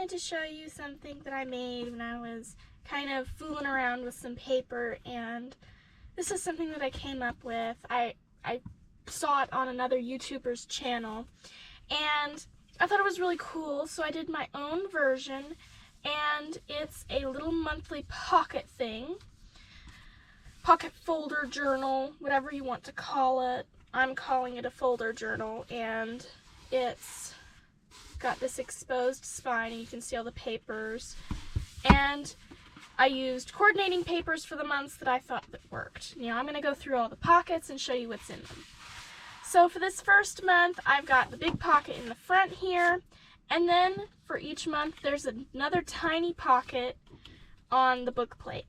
wanted to show you something that I made when I was kind of fooling around with some paper, and this is something that I came up with. I saw it on another YouTuber's channel, and I thought it was really cool, so I did my own version, and it's a little monthly pocket thing. Pocket folder journal, whatever you want to call it. I'm calling it a folder journal, and it's got this exposed spine, and you can see all the papers. And I used coordinating papers for the months that I thought that worked. Now I'm going to go through all the pockets and show you what's in them. So for this first month, I've got the big pocket in the front here, and then for each month there's another tiny pocket on the book plate.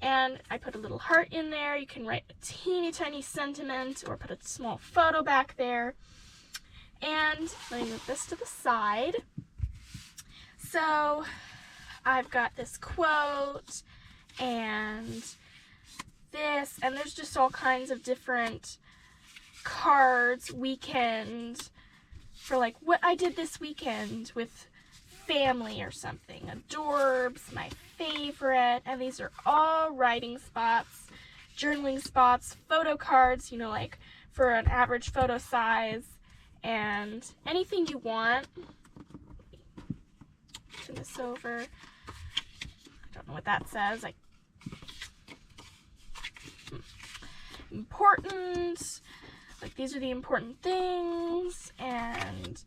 And I put a little heart in there. You can write a teeny tiny sentiment or put a small photo back there. And let me move this to the side. So I've got this quote and this, and there's just all kinds of different cards, weekend, for like what I did this weekend with family or something. Adorbs, my favorite, and these are all writing spots, journaling spots, photo cards, you know, like for an average photo size, and anything you want. Turn this over. I don't know what that says. Important, like these are the important things, and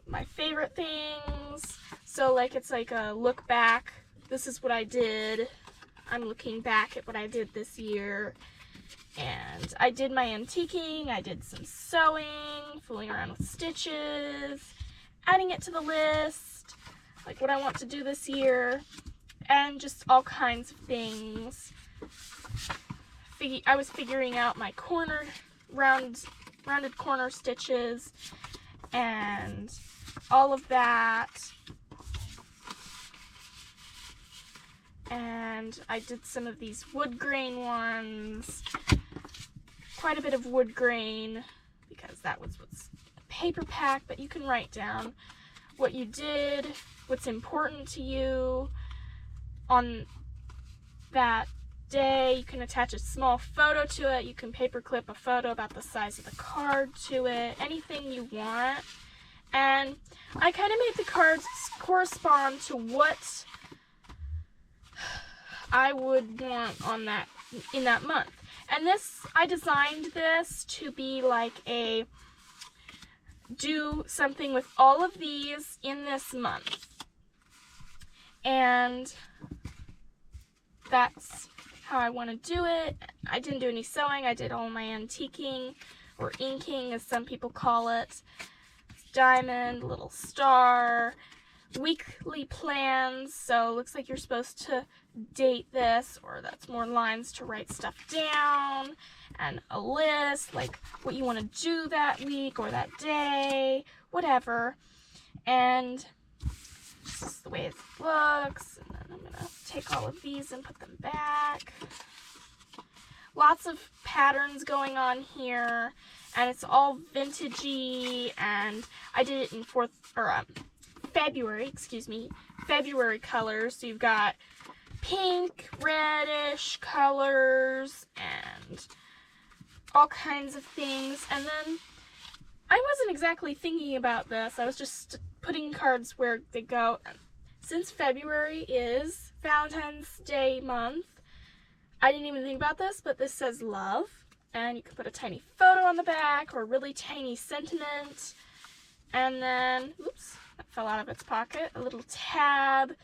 my favorite things. So like it's like a look back. This is what I did. I'm looking back at what I did this year. And I did my antiquing, I did some sewing, fooling around with stitches, adding it to the list, like what I want to do this year, and just all kinds of things. I was figuring out my rounded corner stitches and all of that. And I did some of these wood grain ones, quite a bit of wood grain, because that was what's paper pack, but you can write down what you did, what's important to you on that day. You can attach a small photo to it, you can paper clip a photo about the size of the card to it, anything you want. And I kind of made the cards correspond to what I would want on that in that month. And this, I designed this to be like a do something with all of these in this month. And that's how I want to do it. I didn't do any sewing. I did all my antiquing, or inking as some people call it. Diamond, little star, weekly plans, so it looks like you're supposed to date this, or that's more lines to write stuff down, and a list, like what you want to do that week or that day, whatever. And this is the way it looks, and then I'm gonna take all of these and put them back. Lots of patterns going on here, and it's all vintagey, and I did it in February colors. So you've got pink, reddish colors, and all kinds of things. And then I wasn't exactly thinking about this. I was just putting cards where they go. Since February is Valentine's Day month, I didn't even think about this, but this says love. And you can put a tiny photo on the back, or a really tiny sentiment. And then, oops, that fell out of its pocket, a little tab.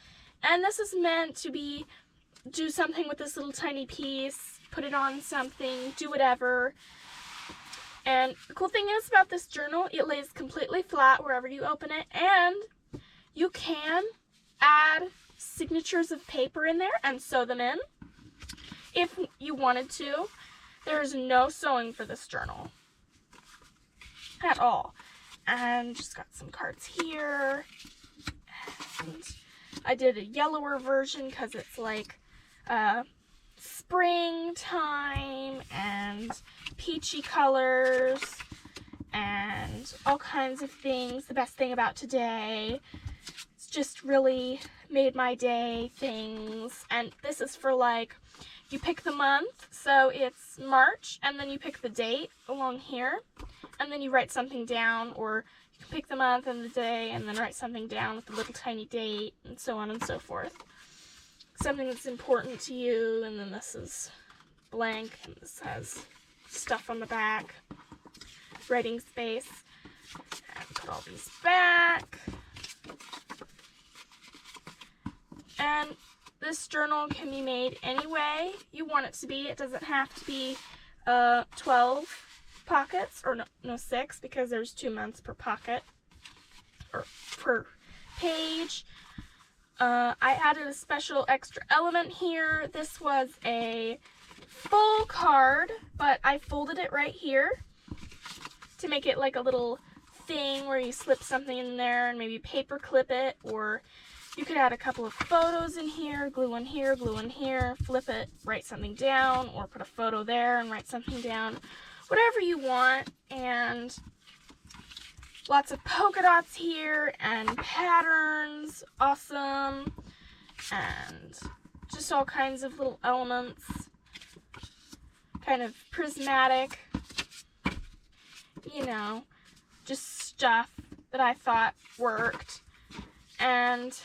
And this is meant to be, do something with this little tiny piece, put it on something, do whatever. And the cool thing is about this journal, it lays completely flat wherever you open it, and you can add signatures of paper in there and sew them in if you wanted to. There's no sewing for this journal at all. And just got some cards here. And I did a yellower version because it's like springtime and peachy colors and all kinds of things. The best thing about today. It's just really made my day things. And this is for like, you pick the month, so it's March, and then you pick the date along here, and then you write something down, or you can pick the month and the day and then write something down with a little tiny date, and so on and so forth. Something that's important to you, and then this is blank, and this has stuff on the back, writing space, and put all these back. And this journal can be made any way you want it to be. It doesn't have to be 12 pockets, or no 6, because there's 2 months per pocket, or per page. I added a special extra element here. This was a full card, but I folded it right here to make it like a little thing where you slip something in there and maybe paper clip it, or you could add a couple of photos in here, glue one here, glue one here, flip it, write something down, or put a photo there and write something down. Whatever you want. And lots of polka dots here and patterns. Awesome. And just all kinds of little elements. Kind of prismatic. You know, just stuff that I thought worked. And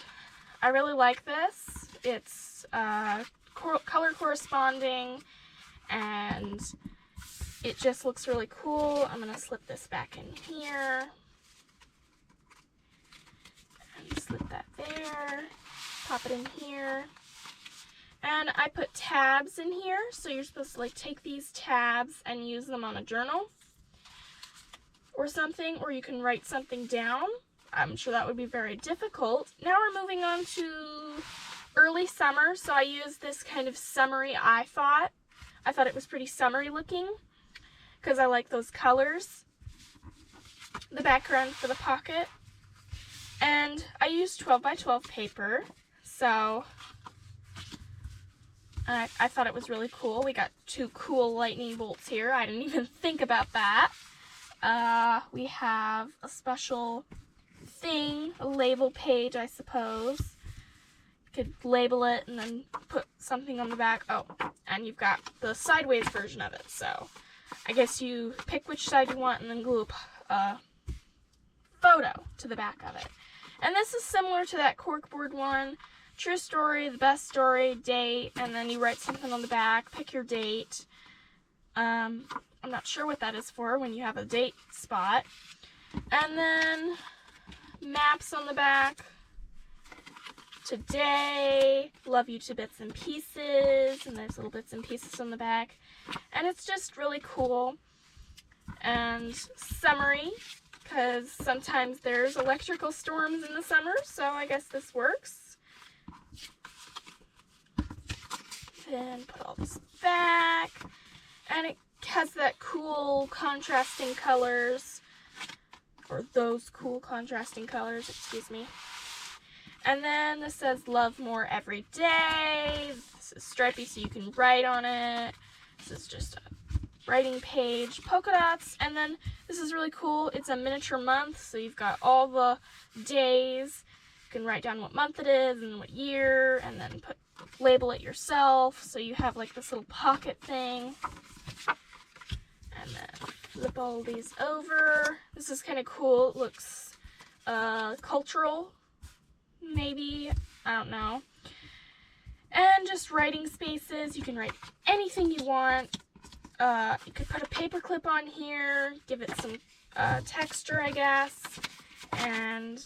I really like this. It's color corresponding, and it just looks really cool. I'm going to slip this back in here, and slip that there, pop it in here, and I put tabs in here, so you're supposed to like take these tabs and use them on a journal or something, or you can write something down. I'm sure that would be very difficult. Now we're moving on to early summer, so I used this kind of summery, I thought it was pretty summery looking, because I like those colors. The background for the pocket. And I used 12 by 12 paper, so I thought it was really cool. We got 2 cool lightning bolts here. I didn't even think about that. We have a special thing, a label page, I suppose. You could label it and then put something on the back. Oh, and you've got the sideways version of it, so I guess you pick which side you want and then glue a photo to the back of it. And this is similar to that corkboard one. True story, the best story, date, and then you write something on the back, pick your date. I'm not sure what that is for when you have a date spot. And then maps on the back. Today, love you to bits and pieces, and there's little bits and pieces on the back. And it's just really cool and summery, because sometimes there's electrical storms in the summer, so I guess this works. Then put all this back, and it has that cool contrasting colors, or those cool contrasting colors, excuse me. And then this says love more every day. This is stripy so you can write on it. This is just a writing page, polka dots, and then this is really cool. It's a miniature month, so you've got all the days. You can write down what month it is and what year, and then label it yourself, so you have like this little pocket thing. And then flip all these over. This is kind of cool. It looks cultural, maybe, I don't know. And just writing spaces. You can write anything you want. You could put a paper clip on here, give it some texture, I guess, and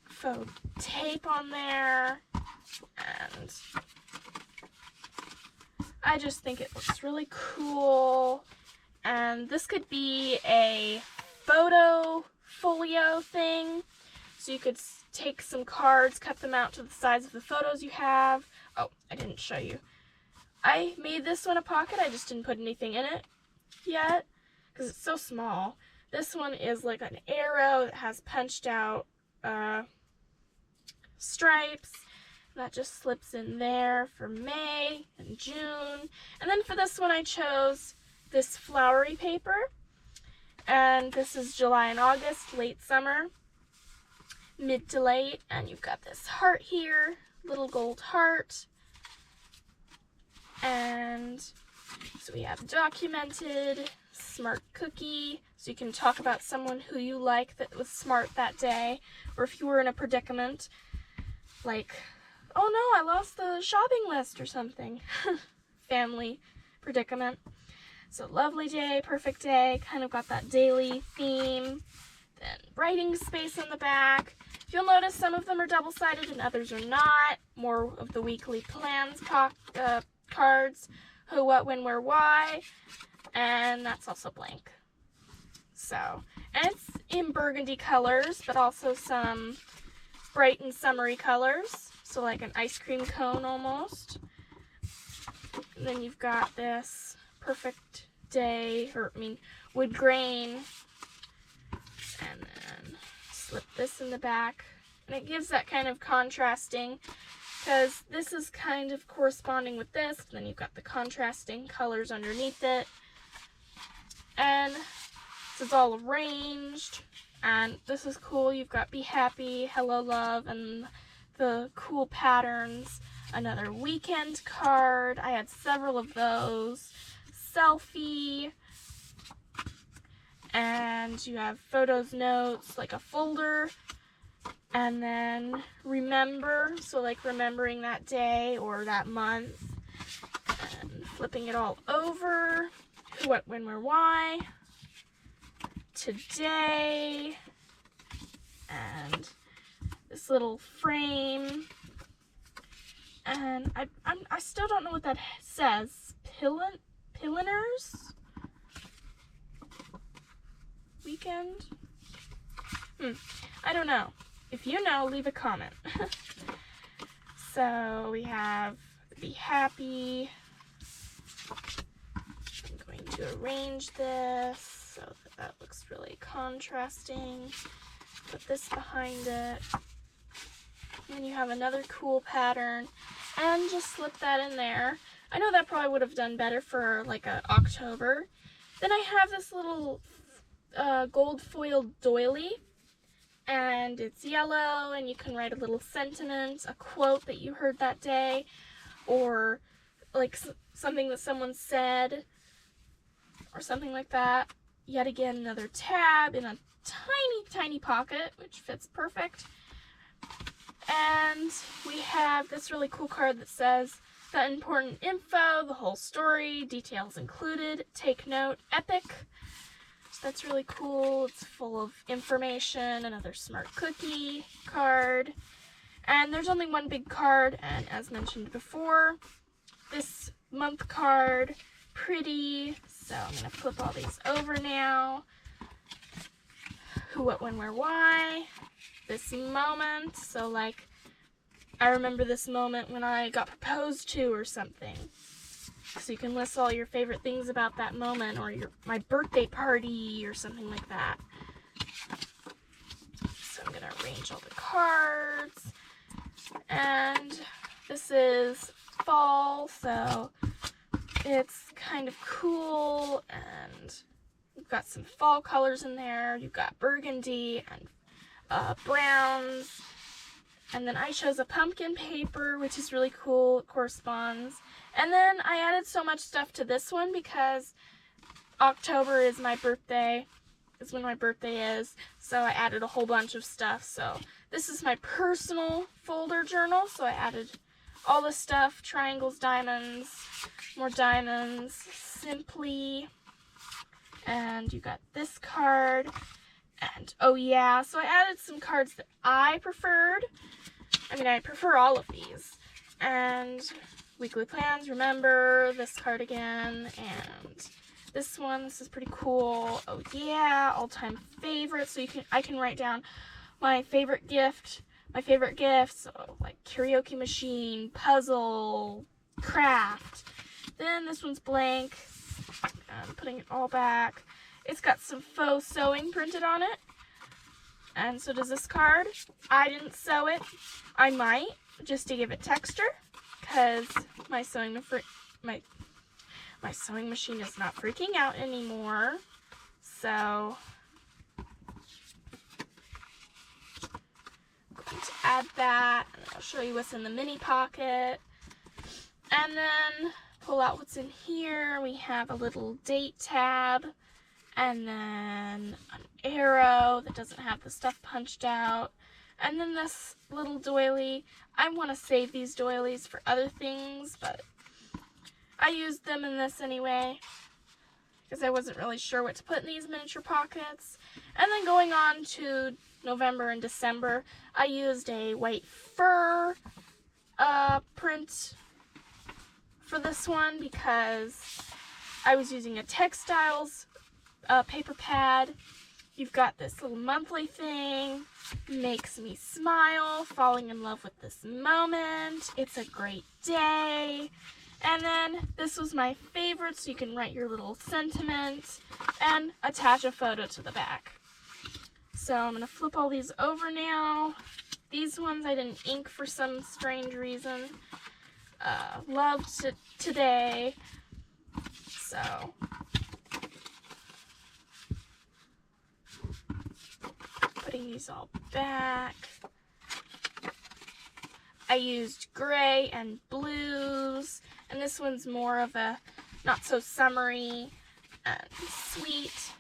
faux tape on there, and I just think it looks really cool. And this could be a photo folio thing, so you could take some cards, cut them out to the size of the photos you have. Oh, I didn't show you. I made this one a pocket, I just didn't put anything in it yet, because it's so small. This one is like an arrow that has punched out stripes. That just slips in there for May and June. And then for this one I chose this flowery paper. And this is July and August, late summer. mid to late, and you've got this heart here, little gold heart. And so we have documented, smart cookie, so you can talk about someone who you like that was smart that day, or if you were in a predicament, like, oh no, I lost the shopping list or something. Family predicament. So lovely day, perfect day, kind of got that daily theme. Then writing space on the back. You'll notice some of them are double-sided and others are not. More of the weekly plans cards, who, what, when, where, why, and that's also blank. So, and it's in burgundy colors, but also some bright and summery colors, so like an ice cream cone almost. And then you've got this perfect day, wood grain, and then slip this in the back, and it gives that kind of contrasting, because this is kind of corresponding with this, and then you've got the contrasting colors underneath it, and this is all arranged, and this is cool. You've got be happy, hello love, and the cool patterns. Another weekend card, I had several of those. Selfie, and you have photos, notes, like a folder, and then remember, so like remembering that day or that month, and flipping it all over, who, what, when, where, why, today, and this little frame, and I still don't know what that says. Pilliners? Weekend? I don't know. If you know, leave a comment. So we have be happy. I'm going to arrange this so that looks really contrasting. Put this behind it. And you have another cool pattern, and just slip that in there. I know that probably would have done better for like a October. Then I have this little gold foiled doily, and it's yellow, and you can write a little sentiment, a quote that you heard that day, or like something that someone said, or something like that. Yet again, another tab in a tiny, tiny pocket, which fits perfect. And we have this really cool card that says, the important info, the whole story, details included, take note, epic. So that's really cool. It's full of information, another smart cookie card. And there's only one big card, and as mentioned before, this month card, pretty. So I'm going to flip all these over now. Who, what, when, where, why. This moment, so like, I remember this moment when I got proposed to or something. So you can list all your favorite things about that moment, or my birthday party or something like that. So I'm gonna arrange all the cards. And this is fall, so it's kind of cool, and you've got some fall colors in there. You've got burgundy and browns, and then I chose a pumpkin paper, which is really cool. It corresponds. And then I added so much stuff to this one because October is my birthday, is when my birthday is, so I added a whole bunch of stuff. So this is my personal folder journal, so I added all this stuff, triangles, diamonds, more diamonds, simply, and you got this card. And, oh yeah, so I added some cards that I preferred. I mean, I prefer all of these. And weekly plans, remember, this card again, and this one, this is pretty cool. Oh yeah, all-time favorite. So I can write down my favorite gift, so like karaoke machine, puzzle, craft. Then this one's blank. I'm putting it all back. It's got some faux sewing printed on it, and so does this card. I didn't sew it. I might, just to give it texture, because my sewing machine is not freaking out anymore. So add that, and I'll show you what's in the mini pocket. And then pull out what's in here. We have a little date tab, and then an arrow that doesn't have the stuff punched out, and then this little doily. I want to save these doilies for other things, but I used them in this anyway because I wasn't really sure what to put in these miniature pockets. And then going on to November and December, I used a white fur print for this one because I was using a textiles paper pad. You've got this little monthly thing, makes me smile, falling in love with this moment, it's a great day. And then this was my favorite, so you can write your little sentiment and attach a photo to the back. So I'm going to flip all these over now. These ones I didn't ink for some strange reason. Loved today. So putting these all back. I used gray and blues, and this one's more of a not so summery and sweet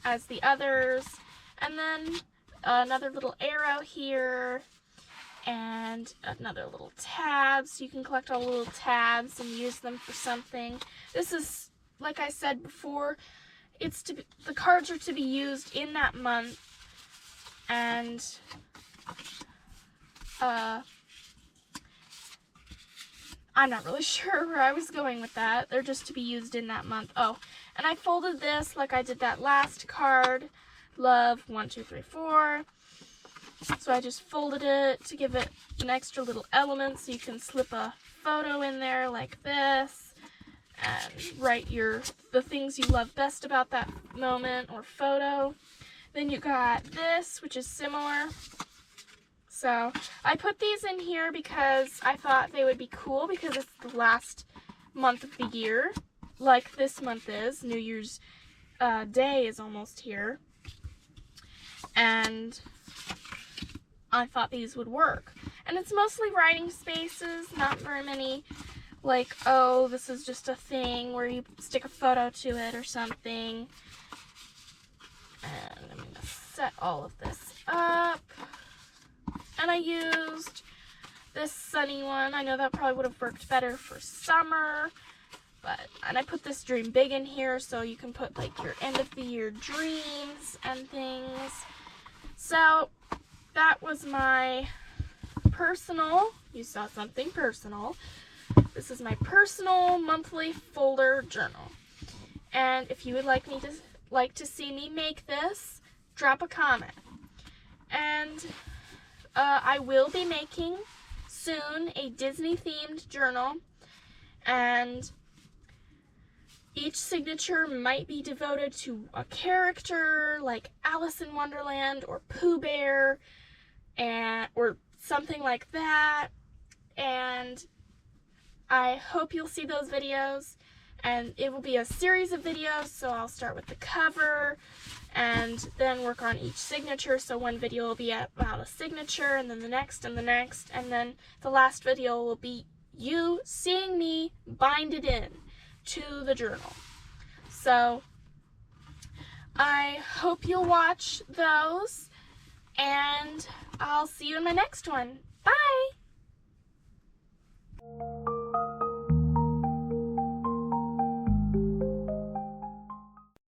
as the others. And then another little arrow here, and another little tab, so you can collect all the little tabs and use them for something. This is, like I said before, the cards are to be used in that month, and I'm not really sure where I was going with that. They're just to be used in that month. Oh, and I folded this like I did that last card, Love 1, 2, 3, 4. So I just folded it to give it an extra little element, so you can slip a photo in there like this and write the things you love best about that moment or photo. Then you got this, which is similar. So I put these in here because I thought they would be cool because it's the last month of the year, like this month is. New Year's Day is almost here. And I thought these would work. And it's mostly writing spaces, not very many like, oh, this is just a thing where you stick a photo to it or something. And I'm going to set all of this up. And I used this sunny one. I know that probably would have worked better for summer. And I put this Dream Big in here so you can put like your end of the year dreams and things. So that was my personal, you saw something personal. This is my personal monthly folder journal. And if you would like to see me make this, drop a comment. And I will be making soon a Disney themed journal, and each signature might be devoted to a character like Alice in Wonderland or Pooh Bear or something like that. And I hope you'll see those videos, and it will be a series of videos, so I'll start with the cover and then work on each signature. So one video will be about a signature, and then the next, and then the last video will be you seeing me bind it in to the journal. So I hope you'll watch those, and I'll see you in my next one. Bye!